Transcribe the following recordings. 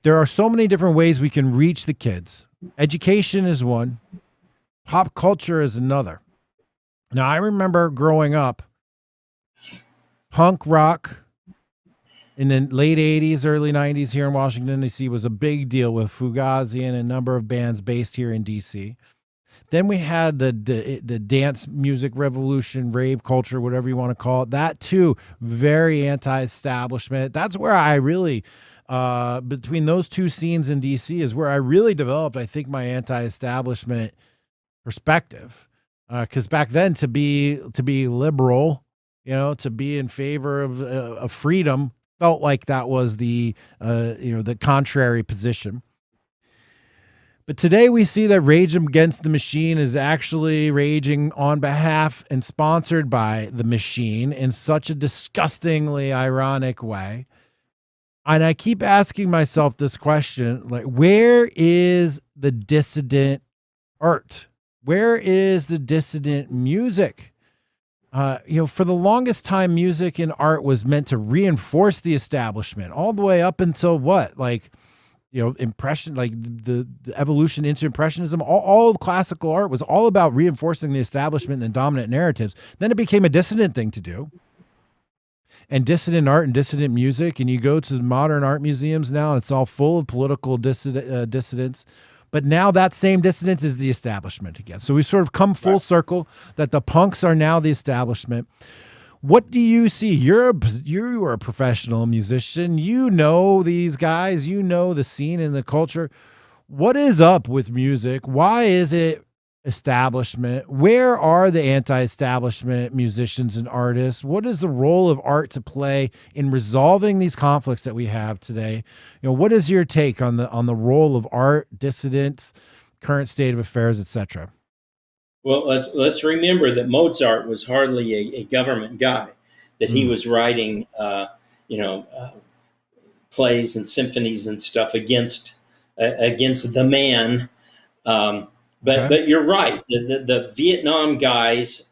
there are so many different ways we can reach the kids. Education is one, pop culture is another. Now, I remember growing up, punk rock in the late 80s, early 90s here in Washington, D.C. was a big deal with Fugazi and a number of bands based here in D.C. Then we had the dance music revolution, rave culture, whatever you want to call it. That too, very anti-establishment. That's where I really, between those two scenes in DC, is where I really developed, I think, my anti-establishment perspective. Because back then, to be liberal, to be in favor of freedom, felt like that was the the contrary position. But today we see that Rage Against the Machine is actually raging on behalf and sponsored by the machine in such a disgustingly ironic way. And I keep asking myself this question, like, where is the dissident art? Where is the dissident music? For the longest time, music and art was meant to reinforce the establishment all the way up until what? Like, impression, like the evolution into impressionism, all of classical art was all about reinforcing the establishment and the dominant narratives. Then it became a dissident thing to do. And dissident art and dissident music, and you go to the modern art museums now, it's all full of political dissidents. But now that same dissidence is the establishment again. So we sort of come full circle that the punks are now the establishment. What do you see? You are a professional musician. You know these guys. You know the scene and the culture. What is up with music? Why is it establishment? Where are the anti-establishment musicians and artists? What is the role of art to play in resolving these conflicts that we have today? What is your take on the role of art, dissidents, current state of affairs, etc.? Well, let's remember that Mozart was hardly a government guy, that he was writing, plays and symphonies and stuff against the man. But you're right. The Vietnam guys,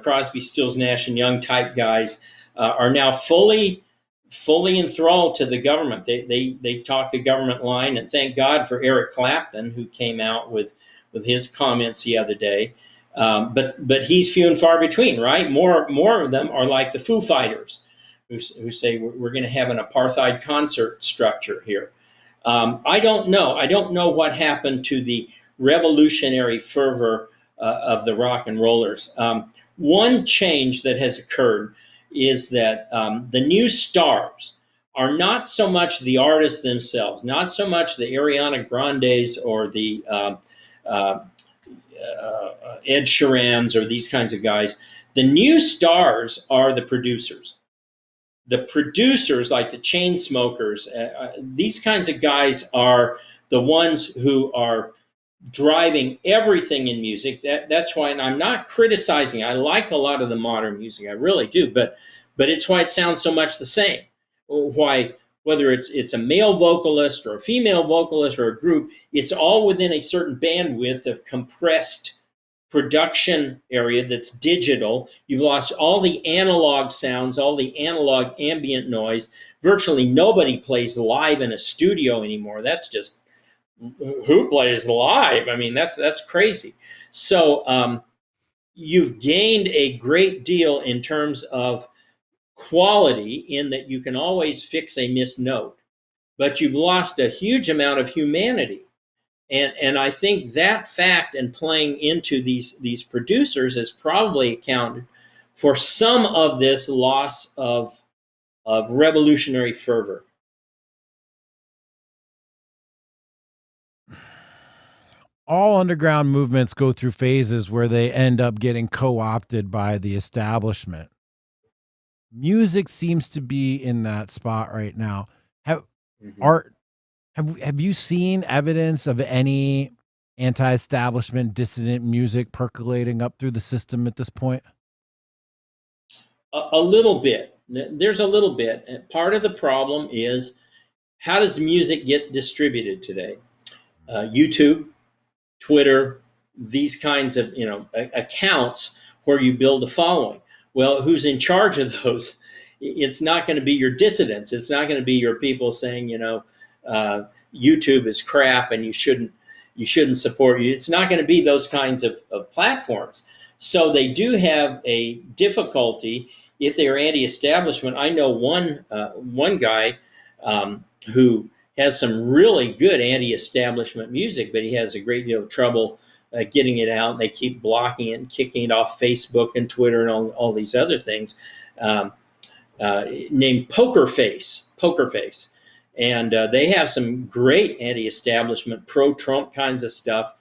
Crosby, Stills, Nash and Young type guys, are now fully enthralled to the government. They talk the government line, and thank God for Eric Clapton, who came out with his comments the other day. But he's few and far between, right? More of them are like the Foo Fighters, who say we're going to have an apartheid concert structure here. I don't know. I don't know what happened to the revolutionary fervor of the rock and rollers. One change that has occurred is that the new stars are not so much the artists themselves, not so much the Ariana Grandes or the Ed Sheerans or these kinds of guys. The new stars are the producers. The producers, like the Chainsmokers, these kinds of guys are the ones who are driving everything in music. That's why, and I'm not criticizing. I like a lot of the modern music, I really do, but it's why it sounds so much the same. Why, whether it's a male vocalist or a female vocalist or a group, it's all within a certain bandwidth of compressed production area that's digital. You've lost all the analog sounds, all the analog ambient noise. Virtually nobody plays live in a studio anymore. That's just, who plays live? I mean, that's crazy. So you've gained a great deal in terms of quality, in that you can always fix a missed note, but you've lost a huge amount of humanity. And I think that fact and playing into these producers has probably accounted for some of this loss of revolutionary fervor. All underground movements go through phases where they end up getting co-opted by the establishment. Music seems to be in that spot right now. Have you seen evidence of any anti-establishment dissident music percolating up through the system at this point? A little bit. There's a little bit. And part of the problem is, how does music get distributed today? YouTube, Twitter, these kinds of accounts where you build a following. Well, who's in charge of those? It's not going to be your dissidents. It's not going to be your people saying, YouTube is crap and you shouldn't support you. It's not going to be those kinds of platforms. So they do have a difficulty if they're anti-establishment. I know one guy who has some really good anti-establishment music, but he has a great deal of trouble getting it out. They keep blocking it and kicking it off Facebook and Twitter and all these other things. Named Poker Face. And they have some great anti-establishment, pro-Trump kinds of stuff.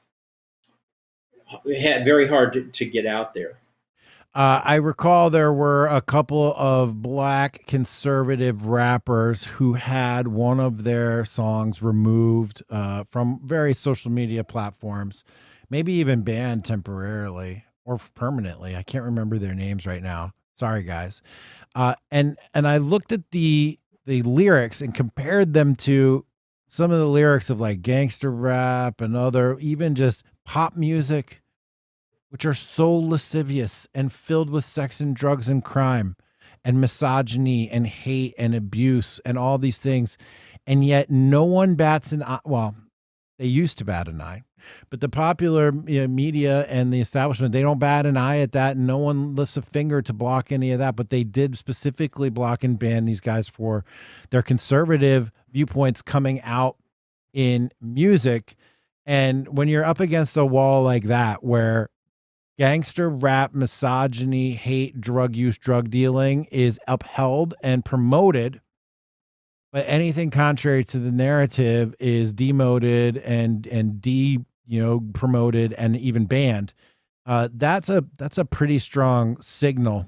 Very hard to get out there. I recall there were a couple of black conservative rappers who had one of their songs removed from various social media platforms, maybe even banned temporarily or permanently. I can't remember their names right now. Sorry, guys. And I looked at the lyrics and compared them to some of the lyrics of like gangster rap and other, even just pop music, which are so lascivious and filled with sex and drugs and crime and misogyny and hate and abuse and all these things. And yet no one bats an eye. Well, they used to bat an eye, but the popular media and the establishment, they don't bat an eye at that. And no one lifts a finger to block any of that, but they did specifically block and ban these guys for their conservative viewpoints coming out in music. And when you're up against a wall like that, where gangster rap, misogyny, hate, drug use, drug dealing is upheld and promoted, but anything contrary to the narrative is demoted and promoted and even banned. That's a pretty strong signal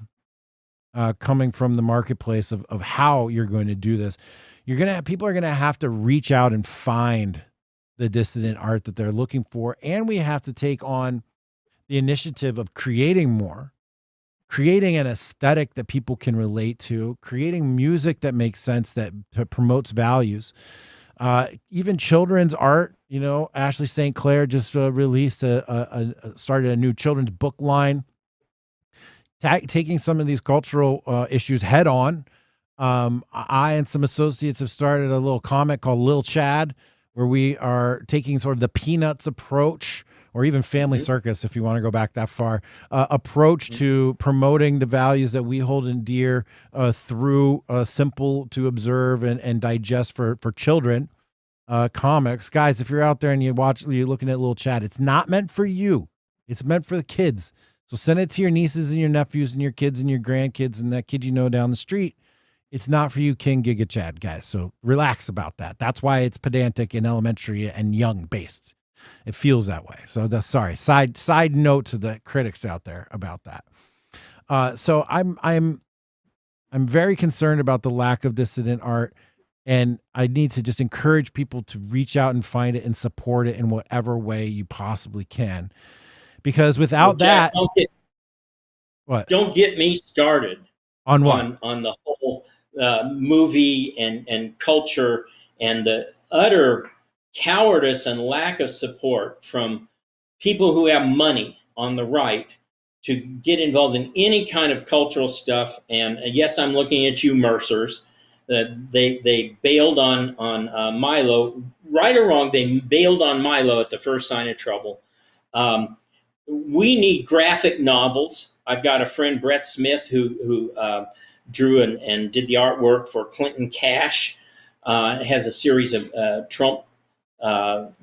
coming from the marketplace of how you're going to do this. People are gonna have to reach out and find the dissident art that they're looking for, and we have to take on the initiative of creating an aesthetic that people can relate to, creating music that makes sense, that promotes values. Even children's art, Ashley St. Clair just started a new children's book line, taking some of these cultural issues head on. I and some associates have started a little comic called Lil Chad, where we are taking sort of the Peanuts approach, or even Family Circus, if you want to go back that far, approach to promoting the values that we hold in dear through simple to observe and digest for children comics. Guys, if you're out there and you're looking at Little Chat, it's not meant for you. It's meant for the kids. So send it to your nieces and your nephews and your kids and your grandkids and that kid down the street. It's not for you, King Giga Chad, guys. So relax about that. That's why it's pedantic and elementary and young based. It feels that way. So sorry. Side note to the critics out there about that. So I'm very concerned about the lack of dissident art, and I need to just encourage people to reach out and find it and support it in whatever way you possibly can. Because without Jack, don't get me started on what? On the whole movie and culture and the utter cowardice and lack of support from people who have money on the right to get involved in any kind of cultural stuff. And yes, I'm looking at you, Mercers. They bailed on Milo, right or wrong. They bailed on Milo at the first sign of trouble. We need graphic novels. I've got a friend, Brett Smith, who drew and did the artwork for Clinton Cash. Has a series of Trump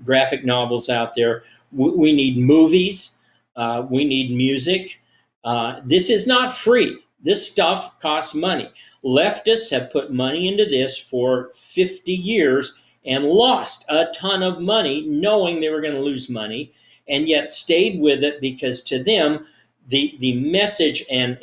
graphic novels out there. We need movies. We need music. This is not free. This stuff costs money. Leftists have put money into this for 50 years and lost a ton of money knowing they were going to lose money, and yet stayed with it because to them, the message and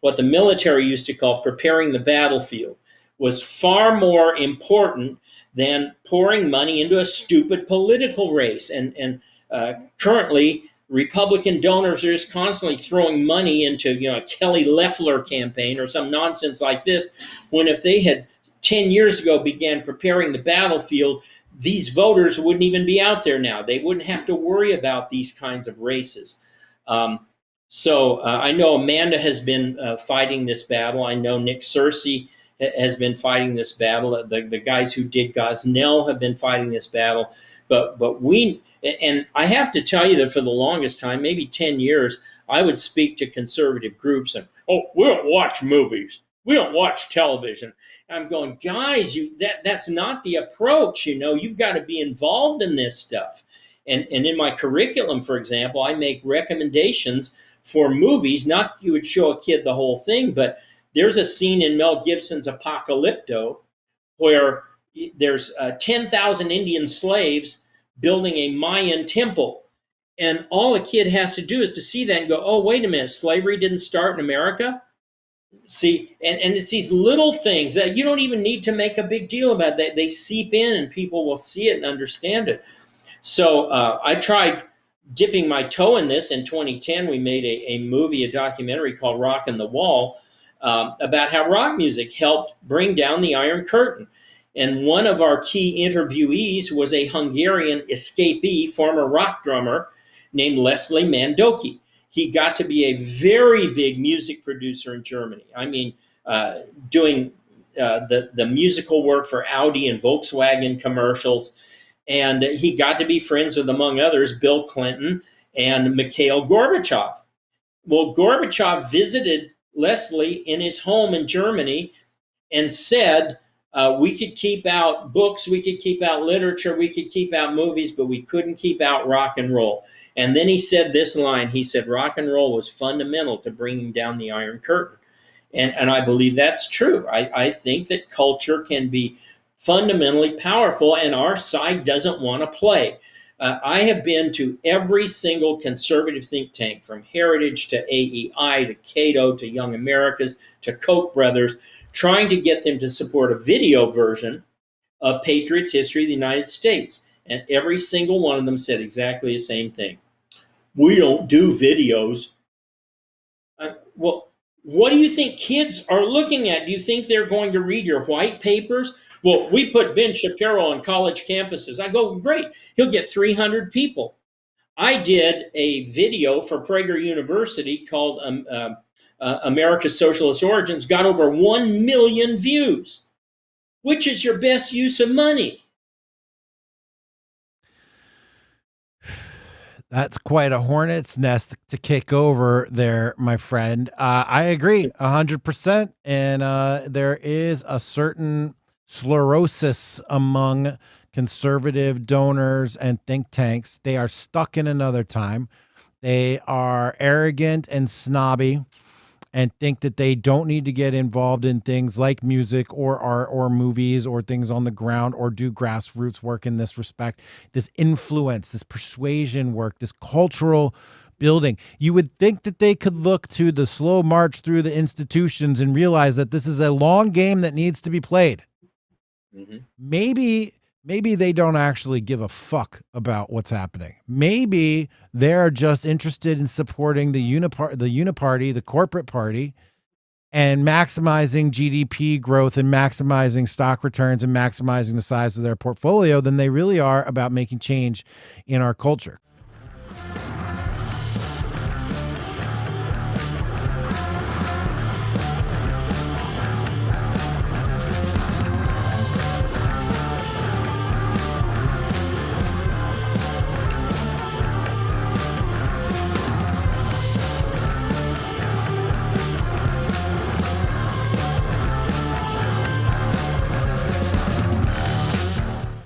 what the military used to call preparing the battlefield was far more important than pouring money into a stupid political race. And currently, Republican donors are just constantly throwing money into a Kelly Loeffler campaign or some nonsense like this, when if they had 10 years ago began preparing the battlefield, these voters wouldn't even be out there now. They wouldn't have to worry about these kinds of races. So I know Amanda has been fighting this battle. I know Nick Searcy has been fighting this battle. The guys who did Gosnell have been fighting this battle. But we, and I have to tell you that for the longest time, maybe 10 years, I would speak to conservative groups and, oh, we don't watch movies. We don't watch television. I'm going, guys, that's not the approach. You've got to be involved in this stuff. And in my curriculum, for example, I make recommendations for movies. Not that you would show a kid the whole thing, but there's a scene in Mel Gibson's Apocalypto where there's 10,000 Indian slaves building a Mayan temple. And all a kid has to do is to see that and go, oh, wait a minute, slavery didn't start in America? See, and it's these little things that you don't even need to make a big deal about. They seep in and people will see it and understand it. So I tried dipping my toe in this. In 2010, we made a movie, a documentary called Rockin' the Wall, about how rock music helped bring down the Iron Curtain. And one of our key interviewees was a Hungarian escapee, former rock drummer named Leslie Mandoki. He got to be a very big music producer in Germany. I mean, doing the musical work for Audi and Volkswagen commercials. And he got to be friends with, among others, Bill Clinton and Mikhail Gorbachev. Well, Gorbachev visited Leslie in his home in Germany and said, we could keep out books, we could keep out literature, we could keep out movies, but we couldn't keep out rock and roll. And then he said this line, he said, rock and roll was fundamental to bringing down the Iron Curtain. And I believe that's true. I think that culture can be fundamentally powerful, and our side doesn't want to play. I have been to every single conservative think tank, from Heritage to AEI to Cato to Young Americas to Koch brothers, trying to get them to support a video version of Patriots' History of the United States. And every single one of them said exactly the same thing. We don't do videos. Well, what do you think kids are looking at? Do you think they're going to read your white papers? Well, we put Ben Shapiro on college campuses. I go, great. He'll get 300 people. I did a video for Prager University called America's Socialist Origins, got over 1 million views. Which is your best use of money? That's quite a hornet's nest to kick over there, my friend. I agree 100%. And there is a certain sclerosis among conservative donors and think tanks. They are stuck in another time. They are arrogant and snobby and think that they don't need to get involved in things like music or art or movies or things on the ground or do grassroots work in this respect. This influence, this persuasion work, this cultural building. You would think that they could look to the slow march through the institutions and realize that this is a long game that needs to be played. Mm-hmm. Maybe they don't actually give a fuck about what's happening. Maybe they're just interested in supporting the uniparty, the corporate party, and maximizing GDP growth and maximizing stock returns and maximizing the size of their portfolio than they really are about making change in our culture.